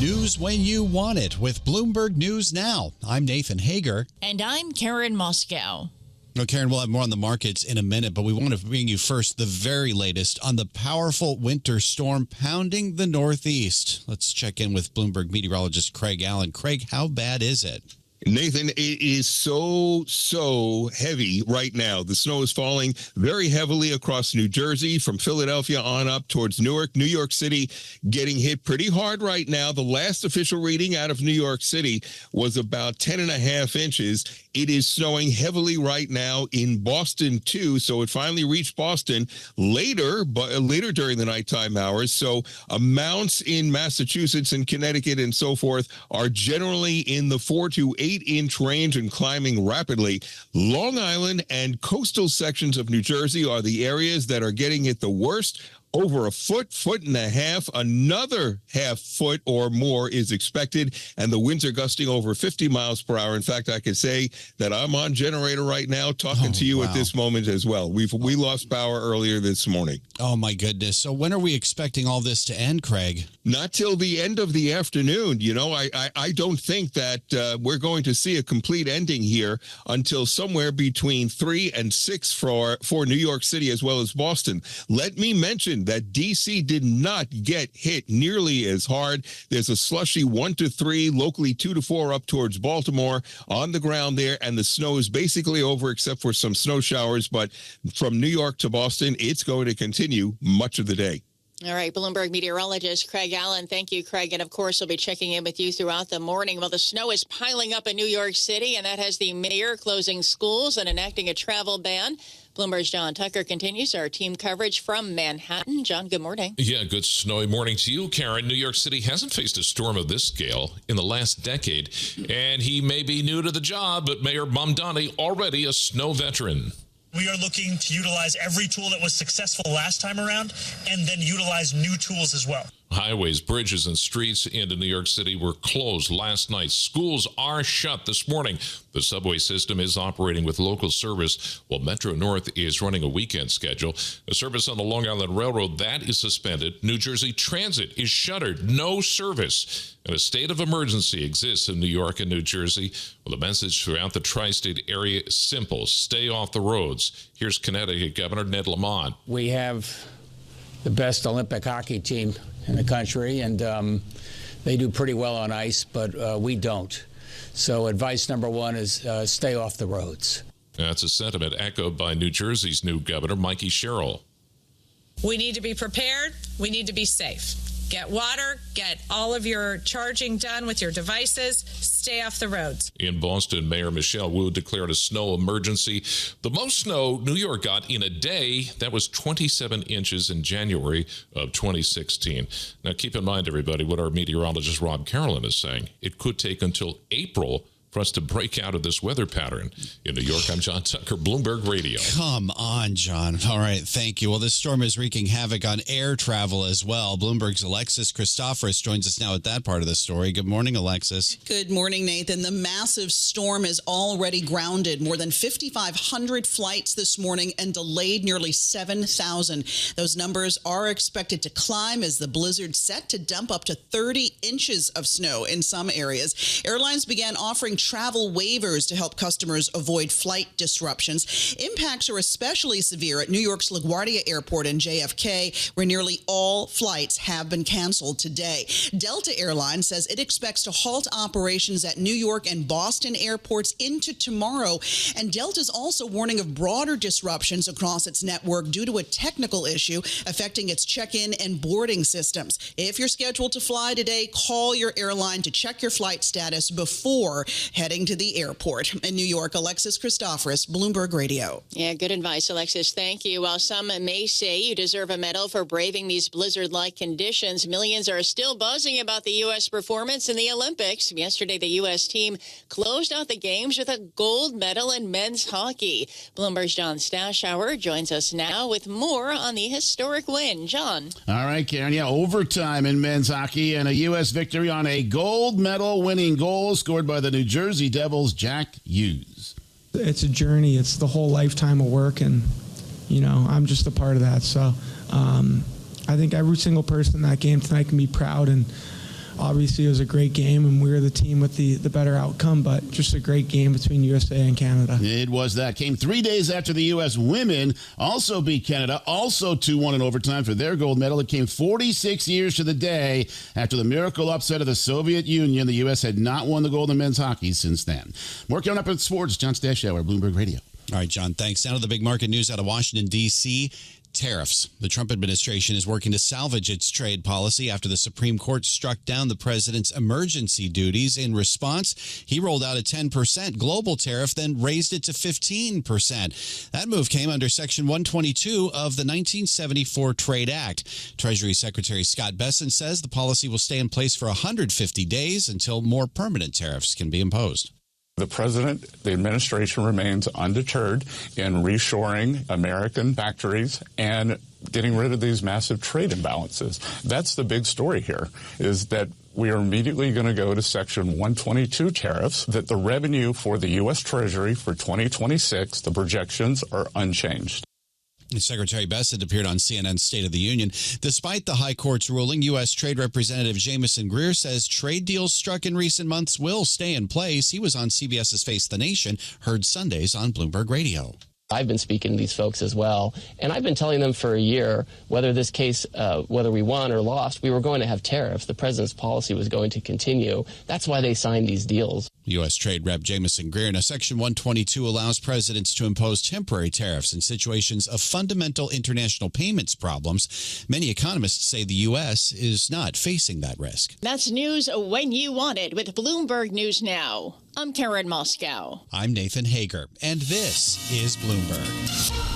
News when you want it with Bloomberg News Now. I'm Nathan Hager. And I'm Karen Moskow. Now, Karen, we'll have more on the markets in a minute, but we want to bring you first the very latest on the powerful winter storm pounding the Northeast. Let's check in with Bloomberg meteorologist Craig Allen. Craig, how bad is it? Nathan, it is so heavy right now. The snow is falling very heavily across New Jersey, from Philadelphia on up towards Newark. New York City getting hit pretty hard right now. The last official reading out of New York City was about 10.5 inches. It is snowing heavily right now in Boston, too. So it finally reached Boston later during the nighttime hours. So amounts in Massachusetts and Connecticut and so forth are generally in the 4 to 8 inch range and climbing rapidly. Long Island and coastal sections of New Jersey are the areas that are getting it the worst. Over a foot and a half, another half foot or more is expected, and the winds are gusting over 50 miles per hour. In fact, I could say that I'm on generator right now talking to you at this moment as well. We lost power earlier this morning. Oh, my goodness. So when are we expecting all this to end, Craig? Not till the end of the afternoon. You know, I don't think that we're going to see a complete ending here until somewhere between 3 and 6 for New York City as well as Boston. Let me mention that D.C. did not get hit nearly as hard. There's a slushy 1 to 3, locally 2 to 4 up towards Baltimore on the ground there, and the snow is basically over except for some snow showers. But from New York to Boston, it's going to continue much of the day. All right, Bloomberg meteorologist Craig Allen. Thank you, Craig. And, of course, we'll be checking in with you throughout the morning. Well, the snow is piling up in New York City, and that has the mayor closing schools and enacting a travel ban. Bloomberg's John Tucker continues our team coverage from Manhattan. John, good morning. Yeah, good snowy morning to you, Karen. New York City hasn't faced a storm of this scale in the last decade, and he may be new to the job, but Mayor Mamdani already a snow veteran. We are looking to utilize every tool that was successful last time around and then utilize new tools as well. Highways, bridges, and streets into New York City were closed last night. Schools are shut this morning. The subway system is operating with local service, while Metro North is running a weekend schedule. The service on the Long Island Railroad, that is suspended. New Jersey Transit is shuttered. No service. And a state of emergency exists in New York and New Jersey. Well, the message throughout the tri-state area is simple. Stay off the roads. Here's Connecticut Governor Ned Lamont. We have the best Olympic hockey team in the country, and they do pretty well on ice, but we don't. So advice number one is stay off the roads. That's a sentiment echoed by New Jersey's new governor, Mikey Sherrill. We need to be prepared. We need to be safe. Get water, get all of your charging done with your devices, stay off the roads. In Boston, Mayor Michelle Wu declared a snow emergency. The most snow New York got in a day, that was 27 inches in January of 2016. Now, keep in mind, everybody, what our meteorologist Rob Carolyn is saying. It could take until April for us to break out of this weather pattern. In New York, I'm John Tucker, Bloomberg Radio. Come on, John. All right, thank you. Well, this storm is wreaking havoc on air travel as well. Bloomberg's Alexis Christoforous joins us now at that part of the story. Good morning, Alexis. Good morning, Nathan. The massive storm is already grounded more than 5,500 flights this morning and delayed nearly 7,000. Those numbers are expected to climb as the blizzard set to dump up to 30 inches of snow in some areas. Airlines began offering travel waivers to help customers avoid flight disruptions. Impacts are especially severe at New York's LaGuardia Airport and JFK, where nearly all flights have been canceled today. Delta Airlines says it expects to halt operations at New York and Boston airports into tomorrow. And Delta's also warning of broader disruptions across its network due to a technical issue affecting its check-in and boarding systems. If you're scheduled to fly today, call your airline to check your flight status before heading to the airport. In New York, Alexis Christoforous, Bloomberg Radio. Yeah, good advice, Alexis. Thank you. While some may say you deserve a medal for braving these blizzard-like conditions, millions are still buzzing about the U.S. performance in the Olympics. Yesterday, the U.S. team closed out the games with a gold medal in men's hockey. Bloomberg's John Stashower joins us now with more on the historic win. John. All right, Karen. Yeah, overtime in men's hockey and a U.S. victory on a gold medal winning goal scored by the New Jersey Devils' Jack Hughes. It's a journey. It's the whole lifetime of work, and, you know, I'm just a part of that. So I think every single person in that game tonight can be proud, and obviously it was a great game, and we were the team with the better outcome, but just a great game between USA and Canada. It was that. Came 3 days after the U.S. women also beat Canada, also 2-1 in overtime for their gold medal. It came 46 years to the day after the miracle upset of the Soviet Union. The U.S. had not won the gold in men's hockey since then. More coming up in sports. John Stashower, Bloomberg Radio. All right, John, thanks. Now to the big market news out of Washington, D.C. Tariffs. The Trump administration is working to salvage its trade policy after the Supreme Court struck down the president's emergency duties. In response, he rolled out a 10% global tariff, then raised it to 15%. That move came under Section 122 of the 1974 Trade Act. Treasury Secretary Scott Bessent says the policy will stay in place for 150 days until more permanent tariffs can be imposed. The president, the administration remains undeterred in reshoring American factories and getting rid of these massive trade imbalances. That's the big story here, is that we are immediately going to go to Section 122 tariffs, that the revenue for the U.S. Treasury for 2026, the projections are unchanged. Secretary Bessent appeared on CNN's State of the Union. Despite the high court's ruling, U.S. Trade Representative Jamieson Greer says trade deals struck in recent months will stay in place. He was on CBS's Face the Nation, heard Sundays on Bloomberg Radio. I've been speaking to these folks as well, and I've been telling them for a year, whether this case, whether we won or lost, we were going to have tariffs. The president's policy was going to continue. That's why they signed these deals. U.S. Trade Rep Jamieson Greer. Now, Section 122 allows presidents to impose temporary tariffs in situations of fundamental international payments problems. Many economists say the U.S. is not facing that risk. That's news when you want it with Bloomberg News Now. I'm Karen Moskow. I'm Nathan Hager, and this is Bloomberg.